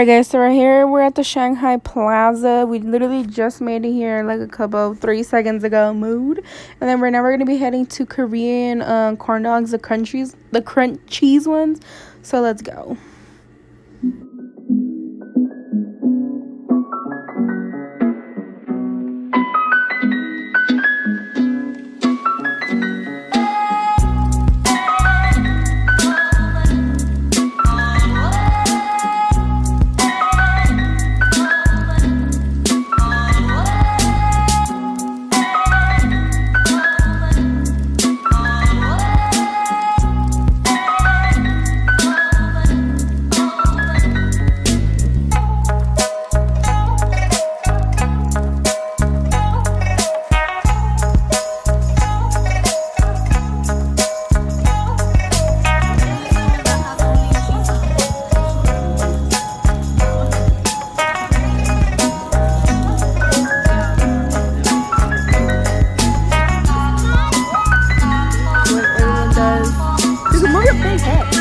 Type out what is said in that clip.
Alright guys, so right here we're at the Shanghai Plaza. We literally just made it here like a couple 3 seconds ago. Mood. And then right now we're gonna be heading to Korean corn dogs, the Chruncheese ones. So let's go. You can move your big head.